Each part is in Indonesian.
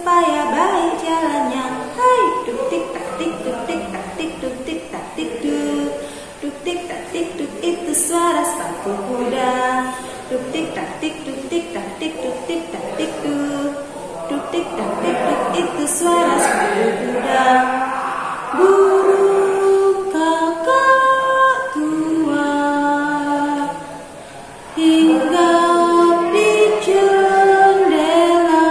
supaya baik jalannya. Hai, duk tik tak tik duk tik tak tik duk tik tak tik duk. Duk tik tak tik duk itu suara sepatu kuda. Duk tik tak tik duk tik tak tik duk tik tak tik duk. Duk tik tak tik duk itu suara sepatu kuda. Burung kakak tua hinggap di jendela.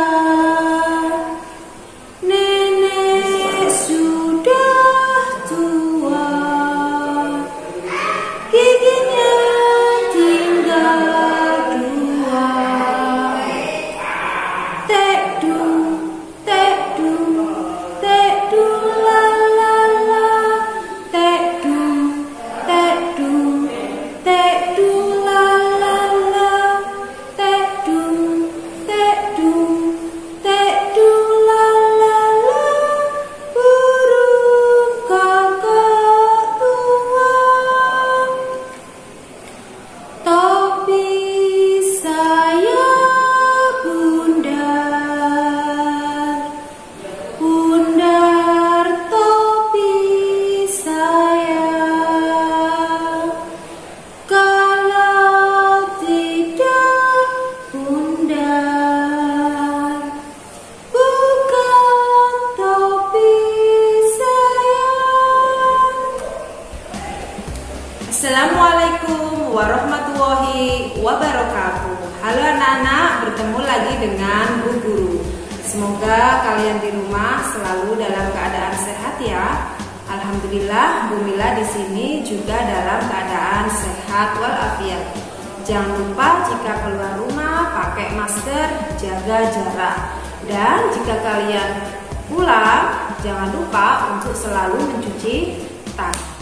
Nenek sudah tua, giginya tinggal dua. Tekdu, tekdu, tekdu la la la. Tekdu, tekdu, tekdu la la la. Tekdu, tekdu, tekdu la la la. Burung kakak tua, topi saya bundar, bundar topi saya. Kalau tidak bundar, bukan topi saya. Assalamualaikum warahmatullahi wabarakatuh. Halo anak-anak, bertemu lagi dengan Bu Guru. Semoga kalian di rumah selalu dalam keadaan sehat ya. Alhamdulillah, Bu Mila di sini juga dalam keadaan sehat walafiat. Jangan lupa jika keluar rumah pakai masker, jaga jarak. Dan jika kalian pulang, jangan lupa untuk selalu mencuci tangan.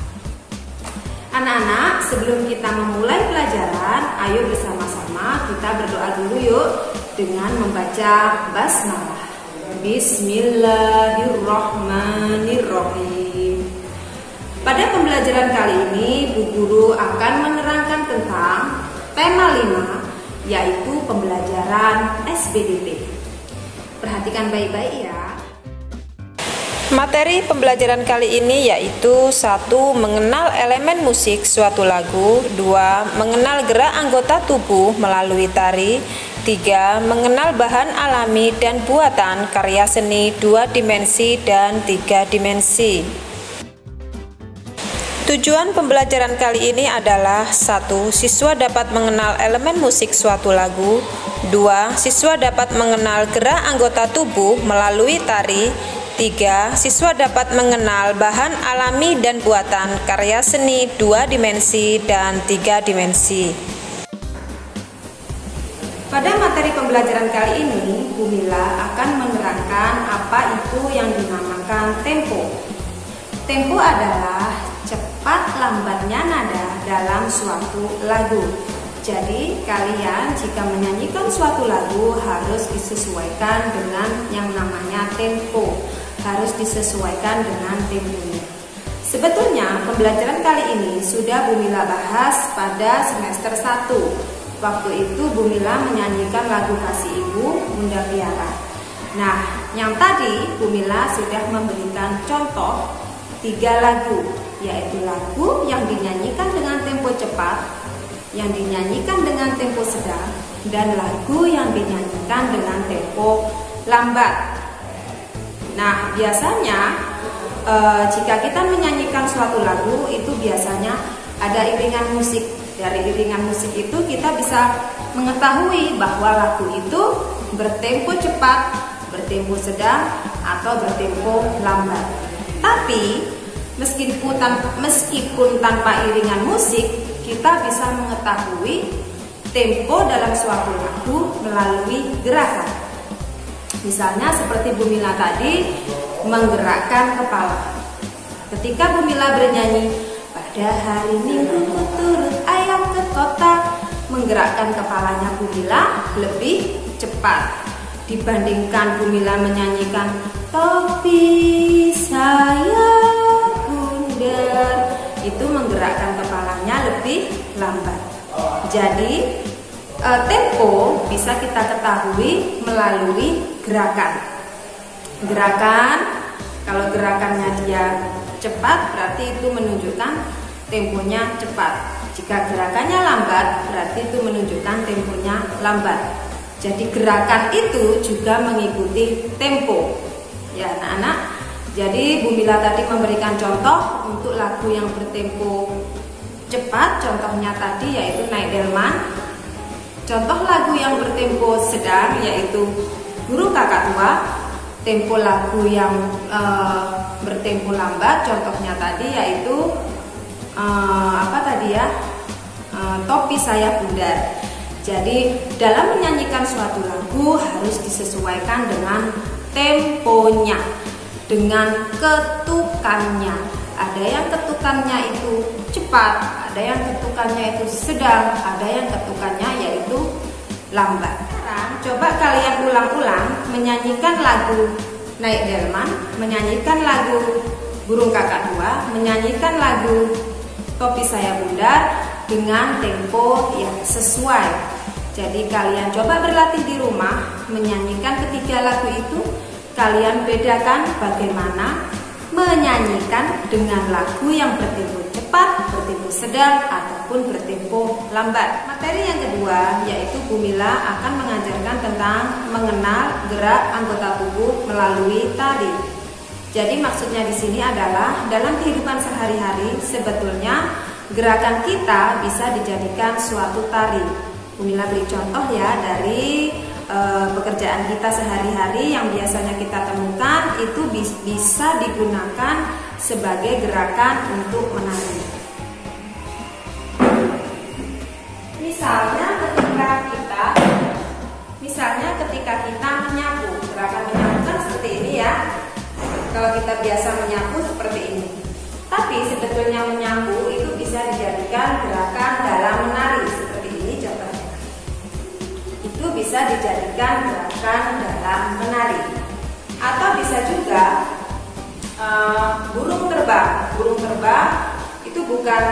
Anak-anak, sebelum kita memulai pelajaran, ayo bersama-sama kita berdoa dulu yuk dengan membaca basmalah. Bismillahirrahmanirrahim. Pada pembelajaran kali ini, Bu Guru akan menerangkan tentang tema 5, yaitu pembelajaran SBDP. Perhatikan baik-baik ya. Materi pembelajaran kali ini yaitu 1. Mengenal elemen musik suatu lagu. 2. Mengenal gerak anggota tubuh melalui tari. 3. Mengenal bahan alami dan buatan karya seni 2 dimensi dan 3 dimensi. Tujuan pembelajaran kali ini adalah 1. Siswa dapat mengenal elemen musik suatu lagu. 2. Siswa dapat mengenal gerak anggota tubuh melalui tari. 3. Siswa dapat mengenal bahan alami dan buatan karya seni 2 dimensi dan 3 dimensi. Pada materi pembelajaran kali ini, Bu Mila akan menerangkan apa itu yang dinamakan tempo. Tempo adalah cepat lambatnya nada dalam suatu lagu. Jadi kalian jika menyanyikan suatu lagu harus disesuaikan dengan yang namanya tempo, harus disesuaikan dengan temponya. Sebetulnya pembelajaran kali ini sudah Bu Mila bahas pada semester 1. Waktu itu Bu Mila menyanyikan lagu Kasih Ibu Bunda Piara. Nah, yang tadi Bu Mila sudah memberikan contoh 3 lagu, yaitu lagu yang dinyanyikan dengan tempo cepat, yang dinyanyikan dengan tempo sedang, dan lagu yang dinyanyikan dengan tempo lambat. Nah, biasanya jika kita menyanyikan suatu lagu itu biasanya ada iringan musik. Dari iringan musik itu kita bisa mengetahui bahwa lagu itu bertempo cepat, bertempo sedang, atau bertempo lambat. Tapi meskipun tanpa iringan musik, kita bisa mengetahui tempo dalam suatu lagu melalui gerakan. Misalnya seperti Bu Mila tadi menggerakkan kepala. Ketika Bu Mila bernyanyi, pada hari Minggu ku turut ayam ke kota, menggerakkan kepalanya Bu Mila lebih cepat dibandingkan Bu Mila menyanyikan topi saya bundar, itu menggerakkan kepalanya lebih lambat. Jadi tempo bisa kita ketahui melalui gerakan. gerakan. Kalau gerakannya dia cepat, berarti itu menunjukkan temponya cepat. Jika gerakannya lambat, berarti itu menunjukkan temponya lambat. Jadi gerakan itu juga mengikuti tempo. Ya anak-anak. Jadi Bu Mila tadi memberikan contoh untuk lagu yang bertempo cepat. Contohnya tadi yaitu Naik Delman. Contoh lagu yang bertempo sedang yaitu Burung Kakak Tua. Tempo lagu yang bertempo lambat contohnya tadi yaitu Topi Sayap Bundar. Jadi dalam menyanyikan suatu lagu harus disesuaikan dengan temponya, dengan ketukannya. Ada yang ketukannya itu cepat, ada yang ketukannya itu sedang, ada yang ketukannya yaitu lambat. Sekarang coba kalian ulang-ulang menyanyikan lagu Naik Delman, menyanyikan lagu Burung Kakak Tua, menyanyikan lagu Topi Sayap Bundar dengan tempo yang sesuai. Jadi kalian coba berlatih di rumah menyanyikan ketiga lagu itu. Kalian bedakan bagaimana menyanyikan dengan lagu yang bertempo cepat, bertempo sedang, ataupun bertempo lambat. Materi yang kedua yaitu Bu Mila akan mengajarkan tentang mengenal gerak anggota tubuh melalui tari. Jadi maksudnya di sini adalah dalam kehidupan sehari-hari sebetulnya gerakan kita bisa dijadikan suatu tari. Bu Mila beri contoh ya dari pekerjaan kita sehari-hari yang biasanya kita temukan itu bisa digunakan sebagai gerakan untuk menari. Misalnya ketika kita menyapu, gerakan menyapu kan seperti ini ya. Kalau kita biasa menyapu seperti ini. Tapi sebetulnya menyapu itu bisa dijadikan gerakan dalam menari seperti ini contohnya. Itu bisa dijadikan gerakan dalam menari. Atau bisa juga burung terbang. Burung terbang itu bukan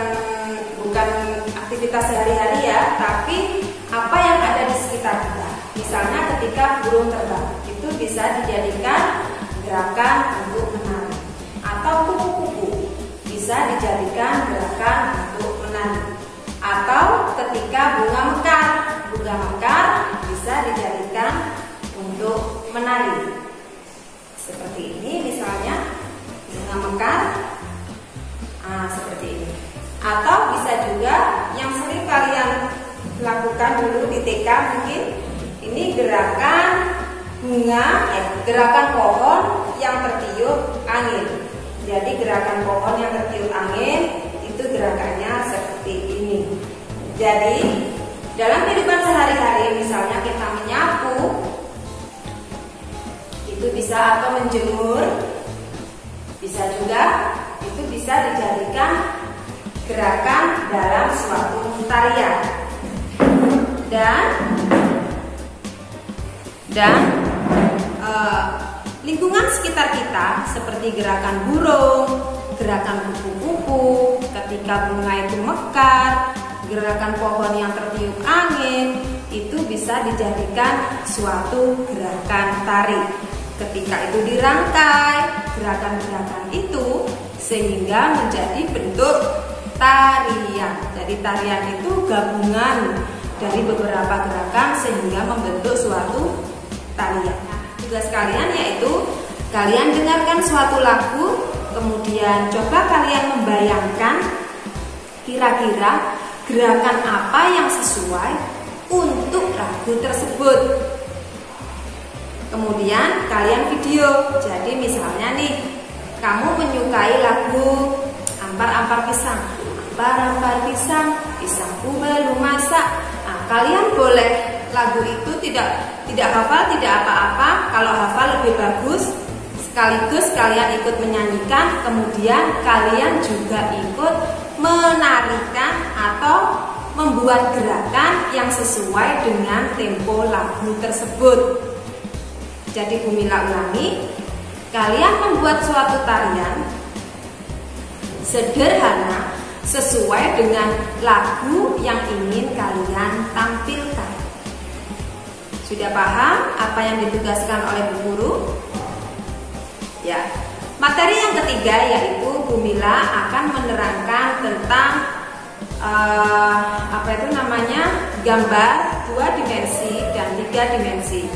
aktivitas sehari-hari ya, tapi apa yang ada di sekitar kita. Misalnya ketika burung terbang itu bisa dijadikan gerakan untuk menari. Atau kupu-kupu bisa dijadikan gerakan untuk menari. Atau ketika bunga mekar bisa dijadikan untuk menari. Seperti ini misalnya bunga mekar, seperti ini. Atau bisa juga yang sering kalian lakukan dulu di TK mungkin ini gerakan gerakan pohon yang tertiup angin. Jadi gerakan pohon yang tertiup angin itu gerakannya seperti ini. Jadi dalam kehidupan sehari-hari misalnya kita menyapu itu bisa, atau menjemur bisa juga, itu bisa dijadikan gerakan dalam suatu tarian. Dan lingkungan sekitar kita seperti gerakan burung, gerakan kupu-kupu, ketika bunga itu mekar, gerakan pohon yang tertiup angin, itu bisa dijadikan suatu gerakan tari. Ketika itu dirangkai, gerakan-gerakan itu sehingga menjadi bentuk tarian. Jadi tarian itu gabungan dari beberapa gerakan sehingga membentuk suatu tarian. Tugas kalian yaitu kalian dengarkan suatu lagu, kemudian coba kalian membayangkan kira-kira gerakan apa yang sesuai untuk lagu tersebut. Kemudian kalian video. Jadi misalnya nih, kamu menyukai lagu Ampar-ampar pisang. Ampar-ampar pisang, pisangku belum masak. Nah, kalian boleh lagu itu tidak hafal, tidak apa-apa. Kalau hafal lebih bagus. Sekaligus kalian ikut menyanyikan, kemudian kalian juga ikut menarikan atau membuat gerakan yang sesuai dengan tempo lagu tersebut. Jadi Bu Mila ulangi, kalian membuat suatu tarian sederhana sesuai dengan lagu yang ingin kalian tampilkan. Sudah paham apa yang ditugaskan oleh Bu Guru? Materi yang ketiga yaitu Bu Mila akan menerangkan tentang gambar 2 dimensi dan 3 dimensi.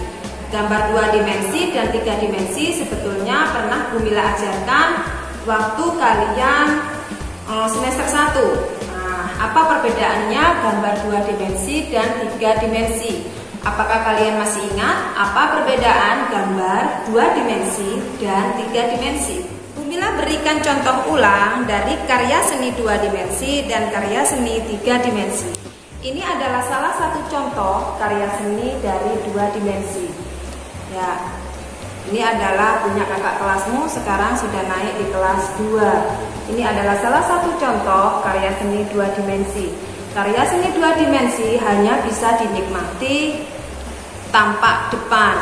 Gambar 2 dimensi dan 3 dimensi sebetulnya pernah Bu Mila ajarkan waktu kalian semester 1. Nah, apa perbedaannya gambar 2 dimensi dan 3 dimensi? Apakah kalian masih ingat apa perbedaan gambar 2 dimensi dan 3 dimensi? Bu Mila berikan contoh ulang dari karya seni 2 dimensi dan karya seni 3 dimensi. Ini adalah salah satu contoh karya seni dari 2 dimensi. Ya, ini adalah punya kakak kelasmu, sekarang sudah naik di kelas 2. Ini adalah salah satu contoh karya seni 2 dimensi. Karya seni 2 dimensi hanya bisa dinikmati tampak depan.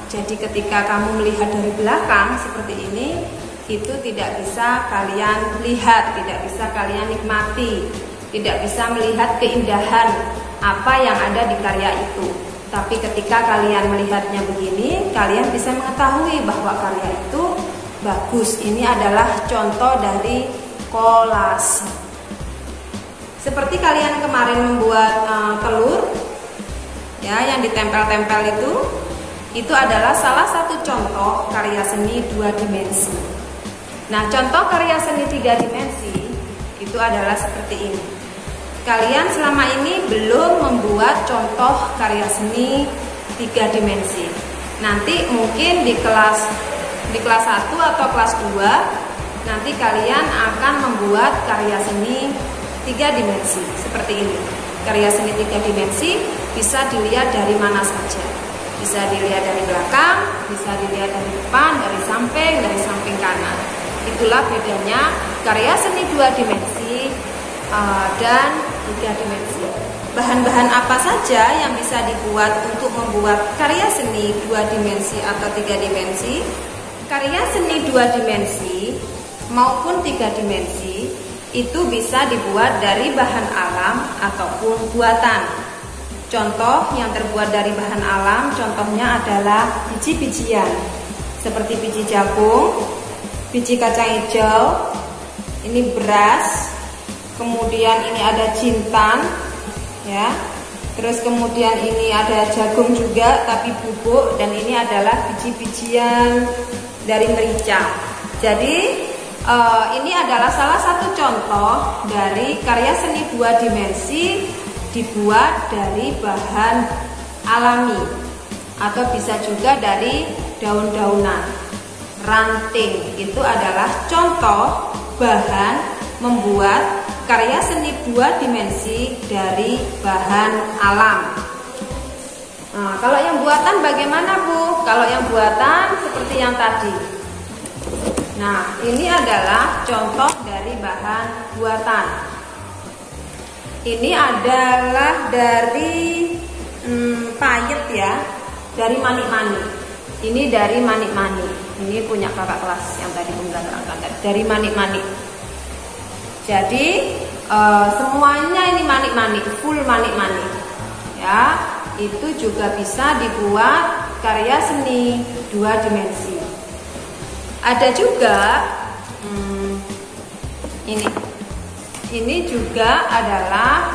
Jadi ketika kamu melihat dari belakang seperti ini, itu tidak bisa kalian lihat, tidak bisa kalian nikmati, tidak bisa melihat keindahan apa yang ada di karya itu. Tapi ketika kalian melihatnya begini, kalian bisa mengetahui bahwa karya itu bagus. Ini adalah contoh dari kolase. Seperti kalian kemarin membuat telur, ya, yang ditempel-tempel itu adalah salah satu contoh karya seni 2 dimensi. Nah, contoh karya seni 3 dimensi itu adalah seperti ini. Kalian selama ini belum membuat contoh karya seni 3 dimensi. Nanti mungkin di kelas 1 atau kelas 2 nanti kalian akan membuat karya seni 3 dimensi seperti ini. Karya seni 3 dimensi bisa dilihat dari mana saja. Bisa dilihat dari belakang, bisa dilihat dari depan, dari samping kanan. Itulah bedanya karya seni 2 dimensi dan 3 dimensi. Bahan-bahan apa saja yang bisa dibuat untuk membuat karya seni 2 dimensi atau 3 dimensi? Karya seni 2 dimensi maupun 3 dimensi itu bisa dibuat dari bahan alam ataupun buatan. Contoh yang terbuat dari bahan alam, contohnya adalah biji-bijian seperti biji jagung, biji kacang hijau, ini beras, kemudian ini ada jintan, ya. Terus kemudian ini ada jagung juga tapi bubuk, dan ini adalah biji-bijian dari merica. Jadi ini adalah salah satu contoh dari karya seni 2 dimensi dibuat dari bahan alami atau bisa juga dari daun-daunan, ranting. Itu adalah contoh bahan membuat karya seni 2 dimensi dari bahan alam. Nah, kalau yang buatan bagaimana, Bu? Kalau yang buatan seperti yang tadi. Nah, ini adalah contoh dari bahan buatan. Ini adalah dari payet, ya, dari manik-manik. Ini dari manik-manik. Ini punya kakak kelas yang tadi terangkan, dari manik-manik. Jadi semuanya ini manik-manik, full manik-manik, ya. Itu juga bisa dibuat karya seni 2 dimensi. Ada juga ini juga adalah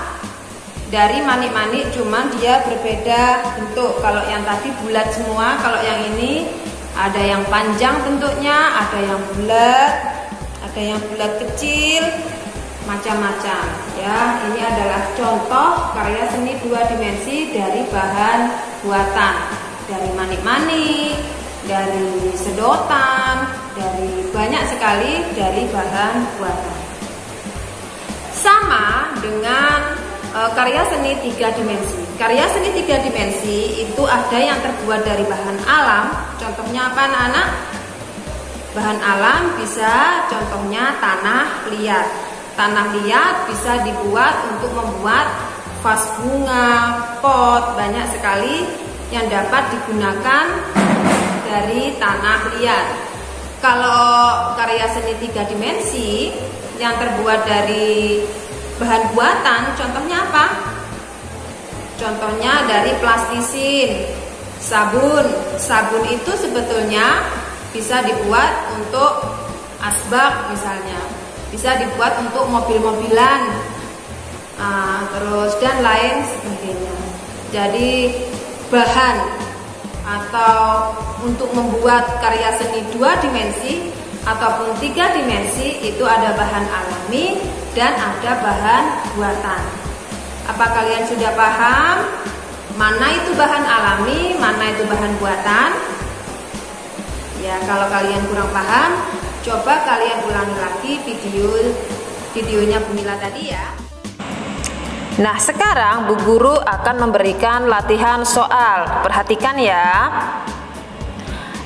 dari manik-manik, cuman dia berbeda bentuk. Kalau yang tadi bulat semua, kalau yang ini ada yang panjang bentuknya, ada yang bulat kecil, macam-macam, ya. Ini adalah contoh karya seni 2 dimensi dari bahan buatan, dari manik-manik, dari sedotan, dari banyak sekali dari bahan buatan. Sama dengan karya seni 3 dimensi. Karya seni 3 dimensi itu ada yang terbuat dari bahan alam. Contohnya apa, anak-anak? Bahan alam bisa contohnya tanah liat. Tanah liat bisa dibuat untuk membuat vas bunga, pot, banyak sekali yang dapat digunakan dari tanah liat. Kalau karya seni 3 dimensi yang terbuat dari bahan buatan, contohnya apa? Contohnya dari plastisin, sabun. Sabun itu sebetulnya bisa dibuat untuk asbak misalnya, bisa dibuat untuk mobil-mobilan, terus dan lain sebagainya. Jadi bahan atau untuk membuat karya seni 2 dimensi ataupun 3 dimensi itu ada bahan alami dan ada bahan buatan. Apa kalian sudah paham mana itu bahan alami, mana itu bahan buatan? Ya, kalau kalian kurang paham, coba kalian ulangi lagi videonya Bu Mila tadi ya. Nah, sekarang Bu Guru akan memberikan latihan soal. Perhatikan ya.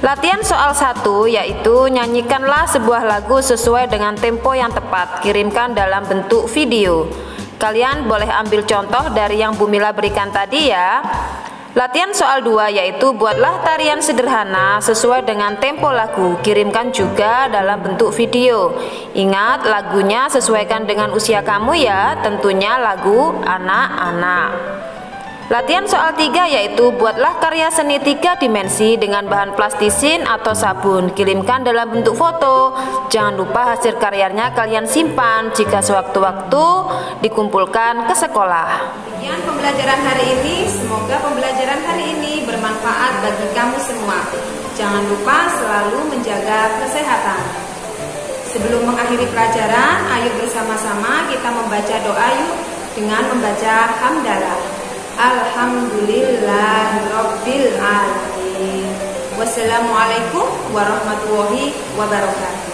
Latihan soal 1 yaitu nyanyikanlah sebuah lagu sesuai dengan tempo yang tepat. Kirimkan dalam bentuk video. Kalian boleh ambil contoh dari yang Bu Mila berikan tadi ya. Latihan soal 2 yaitu buatlah tarian sederhana sesuai dengan tempo lagu. Kirimkan juga dalam bentuk video. Ingat, lagunya sesuaikan dengan usia kamu ya, tentunya lagu anak-anak. Latihan soal 3 yaitu buatlah karya seni 3 dimensi dengan bahan plastisin atau sabun. Kirimkan dalam bentuk foto. Jangan lupa hasil karyanya kalian simpan jika sewaktu-waktu dikumpulkan ke sekolah. Demikian pembelajaran hari ini. Semoga pembelajaran hari ini bermanfaat bagi kamu semua. Jangan lupa selalu menjaga kesehatan. Sebelum mengakhiri pelajaran, ayo bersama-sama kita membaca doa yuk dengan membaca hamdalah. Alhamdulillahirabbil alamin. Wassalamualaikum warahmatullahi wabarakatuh.